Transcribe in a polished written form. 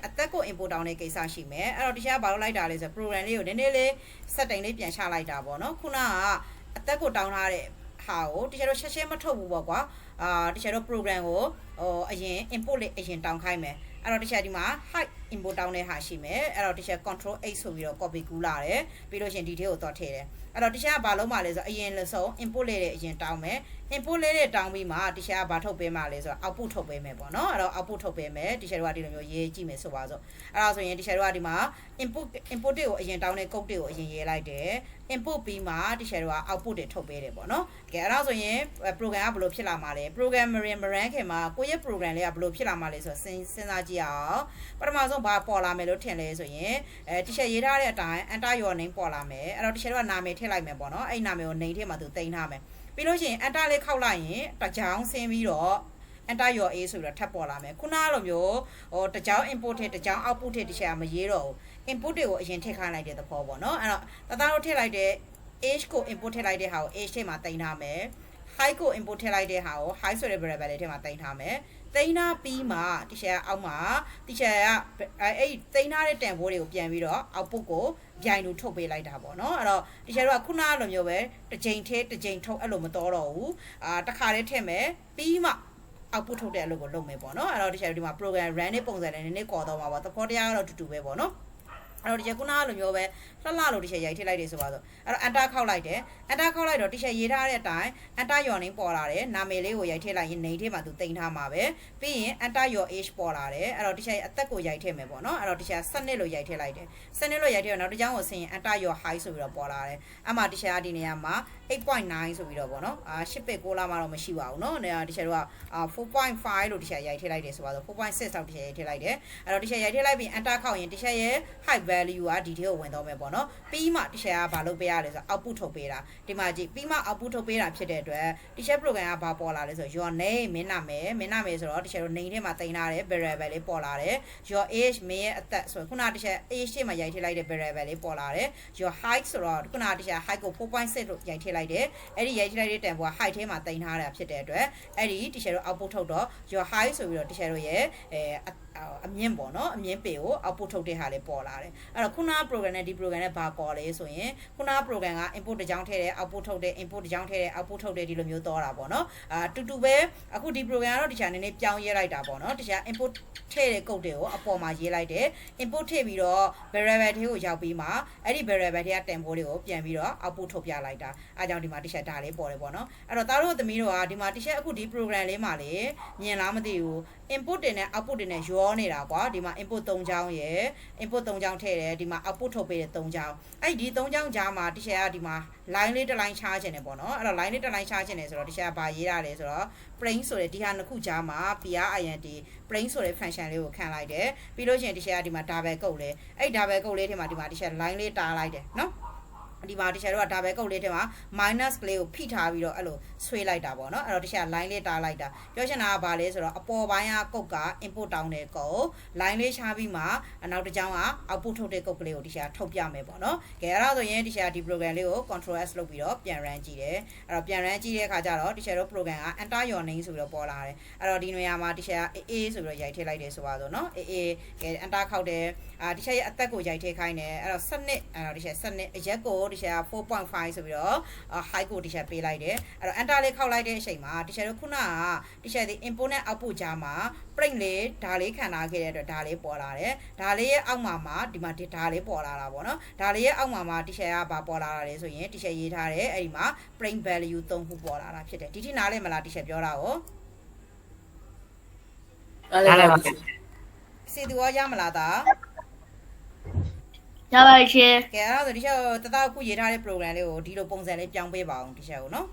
အသက်ကို import တောင်းတဲ့ကိစ္စရှိမယ်အဲ့တော့တရားဘာလို့လိုက်တာလဲဆို program လေးကိုနည်းနည်းလေး setting လေးပြန်ချလိုက်တာပေါ့နော်ခုနကအသက်ကိုတောင်းထားတဲ့ဟာကိုတရားတို့ချက်မထုတ်ဘူးပေါ့ကွာတရားတို့ program ကိုအရင် import လေးအရင်တောင်းခိုင်းမယ်အဲ့တော့တရားဒီမှာ height import တောင်းတဲ့ဟာရှိမယ်အဲ့တော့တရား control H ဆိုပြီးတော့ copy ကူးလာတယ်ပြီးလို့ရှင် detail ကိုတော့ထည့်တယ်အဲ့တော့တရားဘာလုံးမှလဲဆိုအရင်လို့ဆို import လေးအရင်တောင်းမယ် import လေးတွေတောင်းပြီးမှတရားဘာထုတ်ပေးမှလဲဆိုတော့ output ထုတ်ပေးမယ်ပေါ့နော်အဲ့တော့ output ထုတ်ပေးမယ်တရားတို့ကဒီလိုမျိုးရေးကြည့်မယ်ဆိုပါစို့အဲ့ဒါဆိုရင်တရားတို့ကဒီမှာ input တွေကိုအရင်တောင်းတဲ့ code တွေကိုအရင်ရေးလိုက်တယ် input ပြီးမှတရားတို့က output တွေထုတ်ပေးတယ်ပေါ့နော်ကဲအဲ့ဒါဆိုရင် program ကဘယ်လိုဖြစ်လာမှာလဲ program မရန်ခင်မှာကိုယ့်ရဲ့ program လေးကဘယ်လိုဖြစ်လာမှာလဲဆိုတော့စဉ်းစားကြည့်အောင်ပထမဆုံးဘာပေါ်လာမယ်လို့ထင်လဲဆိုရင်တရားရေးထားတဲ့အတိုင်း enter your name ပေါ်လာမယ်အဲ့တော့တရားတို့ကနာမည်ထည့်လိုက်မယ်ပေါ့နော်အဲ့နာမည်ကို name ထဲမှာသူတင်ထားမယ်ပြီးလို့ရှိရင် enter လေးခောက်လိုက်ရင်တကြောင်ဆင်းပြီးတော့ enter your a ဆိုပြီးတော့ထပ်ပေါ်လာမယ်ခုနလိုမျိုးတကြောင် input ထည့်တကြောင် output ထည့်တရားမရေးတော့ဘူး input တွေကိုအရင်ထည့်ခိုင်းလိုက်တဲ့သဘောပေါ့နော်အဲ့တော့တသားတို့ထည့်လိုက်တဲ့ age ကို input ထည့်လိုက်တဲ့ဟာကို age ထဲမှာတင်ထားမယ် height ကို input ထည့်လိုက်တဲ့ဟာကို height ဆိုတဲ့ variable လေးထဲမှာတင်ထားမယ်တိန်းထားပြီးမှတရားအောက်မှာတရားကအဲ့တိန်းထားတဲ့တန်ဖိုးတွေကိုပြန်ပြီးတော့ output ကိုပြိုင်လို့ထုတ်ပေးလိုက်တာပေါ့နော်အဲ့တော့တရားတို့ကခုနလိုမျိုးပဲတစ်ချိန်ထဲတစ်ချိန်ထုတ်အဲ့လိုမတော်တော့ဘူးတစ်ခါတည်းထည့်မယ်ပြီးမှ output ထုတ်တဲ့အလုပ်ကိုလုပ်မယ်ပေါ့နော်အဲ့တော့တရားတို့ဒီမှာ program run နဲ့ပုံစံနဲ့နည်းနည်းကော်တော့မှာပေါ့သဘောတရားကတော့တူတူပဲပေါ့နော်အဲ့တော့ဒီခုနကလိုမျိုးပဲလှလှလို့တစ်ချက်ရိုက်ထည့်လိုက်တယ်ဆိုပါတော့အဲ့တော့ enter ခောက်လိုက်တယ် enter ခောက်လိုက်တော့တစ်ချက်ရေးထားတဲ့အတိုင်း enter your name ပေါ်လာတယ်နာမည်လေးကိုရိုက်ထည့်လိုက်ရင် name ထဲမှာသူတင်ထားမှာပဲပြီးရင် enter your age ပေါ်လာတယ်အဲ့တော့တစ်ချက်အသက်ကိုရိုက်ထည့်မယ်ပေါ့နော်အဲ့တော့တစ်ချက်စနစ်လို့ရိုက်ထည့်လိုက်တယ်စနစ်လို့ရိုက်ထည့်တော့နောက်တစ်ကြောင်းကိုဆင်းရင် enter your height ဆိုပြီးတော့ပေါ်လာတယ်အဲ့မှာတစ်ချက်ကဒီနေရာမှာ 8.9 ဆိုပြီးတော့ပေါ့နော်8 bit 6လာမှတော့မရှိပါဘူးเนาะတစ်ချက်တော့4.5 လို့တစ်ချက်ရိုက်ထည့်လိုက်တယ်ဆိုပါတော့ 4.6 လောက်တစ်ချက်ရိုက်ထည့်လိုက်တယ်အဲ့တော့တစ်ချက်ရိုက်ထည့်လိုက်ပြီး enter ခောက်ရင်တစ်ချက်ရဲ့ height value ကဒီထဲကိုဝင်တော့မယ်ပေါ့နော်ပြီးမှတစ်ချက်ကဘာလုပ်ပေးရလဲဆိုတော့ output ထုတ်ပေးတာဒီမှာကြည့်ပြီးမှ output ထုတ်ပေးတာဖြစ်တဲ့အတွက်တစ်ချက် program ကဘာပေါ်လာလဲဆိုတော့ your name မင်းနာမည်ဆိုတော့တစ်ချက်တော့ name ထဲမှာတင်ထားတဲ့ variable လေးပေါ်လာတယ် your age မင်းရဲ့အသက်ဆိုခုနတစ်ချက် age ထဲမှာရိုက်ထည့်လိုက်တဲ့ variable လေးပေါ်လာတယ် your height ဆိုတော့ခုနတစ်ချက် height ကို 4.6 လို့ရိုက်ထည့်လိုက်တယ်အဲ့ဒီရိုက်ထည့်လိုက်တဲ့တန်ဖိုးက height ထဲမှာတင်ထားတာဖြစ်တဲ့အတွက်အဲ့ဒီတစ်ချက်တော့ output ထုတ်တော့ your height ဆိုပြီးတော့တစ်ချက်တော့ရဲ့အမြင့်ပေါ့နော်အမြင့်ပေကို output ထုတ်တဲ့ဟာလေးပေါ်လာတယ်အဲ့တော့ခုန program နဲ့ဒီ program နဲ့ဘာကော်လဲဆိုရင်ခုန program က input တစ်ကြောင်းထည့်တယ် output ထုတ်တယ် input တစ်ကြောင်းထည့်တယ် output ထုတ်တယ်ဒီလိုမျိုးတော့တာပေါ့နော်တူတူပဲအခုဒီ program ကတော့တခြားနည်းနည်းပြောင်းရေးလိုက်တာပေါ့နော်တခြား input ထည့်တဲ့ code တွေကိုအပေါ်မှာရေးလိုက်တယ် input ထည့်ပြီးတော့ variable ထဲကိုရောက်ပြီးမှအဲ့ဒီ variable ထဲကတန်ဖိုးတွေကိုပြန်ပြီးတော့ output ထုတ်ပြလိုက်တာအဲကြောင့်ဒီမှာတခြားဒါလေးပေါ်တယ်ပေါ့နော်အဲ့တော့သားတို့သမီးတို့ကဒီမှာတခြားအခုဒီ program လေးမှာလေမြင်လားမသိဘူး input တွေနဲ့ output တွေနဲ့ရောနေတာကွာဒီမှာ input 3ချောင်းရယ် input 3ချောင်းထည့်တယ်ဒီမှာ output ထုတ်ပေးတယ်3ချောင်းအဲ့ဒီ3ချောင်းကြားမှာတခြားကဒီမှာ line လေးတစ် line ချားခြင်းတယ်ပေါ့နော်အဲ့တော့ line လေးတစ် line ချားခြင်းတယ်ဆိုတော့တခြားဘာရေးရလဲဆိုတော့ print ဆိုတဲ့ဒီဟာနှစ်ခုကြားမှာ print ဆိုတဲ့ function လေးကိုခန့်လိုက်တယ်ပြီးလို့ရှိရင်တခြားကဒီမှာ double quote လေးအဲ့ double quote လေးထဲမှာဒီမှာတခြား line လေးတားလိုက်တယ်နော်ဒီမှာတခြားတော့ double quote လေးထဲမှာ minus ကလေးကိုဖိထားပြီးတော့အဲ့လိုဆွဲလိုက်တာပေါ့နော်အဲ့တော့တခြား line လေးတားလိုက်တာပြောချင်တာကဘာလဲဆိုတော့အပေါ်ပိုင်းကကုတ်က input တောင်းတဲ့ကုတ် line လေးချပြီးမှနောက်တစ်ကြောင်းက output ထုတ်တဲ့ကုတ်ကလေးကိုတခြားထုတ်ပြမယ်ပေါ့နော်ကဲအဲ့ဒါဆိုရင်တခြားဒီ program လေးကို control S လုပ်ပြီးတော့ပြန် run ကြည့်တယ်အဲ့တော့ပြန် run ကြည့်တဲ့အခါကျတော့တခြားတော့ program က enter your name ဆိုပြီးတော့ပေါ်လာတယ်အဲ့တော့ဒီနေရာမှာတခြား AA ဆိုပြီးတော့ရိုက်ထည့်လိုက်တယ်ဆိုပါတော့နော် AA ကဲ enter ခောက်တယ်တခြားရဲ့အသက်ကိုရိုက်ထည့်ခိုင်းတယ်အဲ့တော့စနစ်အဲ့တော့တခြားစနစ်အရက်ကိုတခြား4.5 ဆိုပြီးတော့ height ကိုတခြားပေးလိုက်တယ်အဲ့တော့ enter လေးခောက်လိုက်တဲ့အချိန်မှာတခြားတို့ခုနကတခြားဒီ input နဲ့ output ကြားမှာ print လေးဒါလေးခံထားခဲ့တဲ့အတွက်ဒါလေးပေါ်လာတယ်ဒါလေးရဲ့အောက်မှာဒီမှာဒါလေးပေါ်လာတာပေါ့နော်ဒါလေးရဲ့အောက်မှာတခြားကဘာပေါ်လာတာလဲဆိုရင်တခြားရေးထားတယ်အဲ့ဒီမှာ print value 3ခုပေါ်လာတာဖြစ်တယ်ဒီထိနားလဲမလားတခြားပြောတာကိုစီတူရောရမလားသားရပါရှင်ကဲအဲ့ဒါဆိုဒီချက်တသားခုရေးထားတဲ့ program လေးကိုဒီလိုပုံစံလေးပြောင်းပေးပါအောင်ဒီချက်ကိုနော်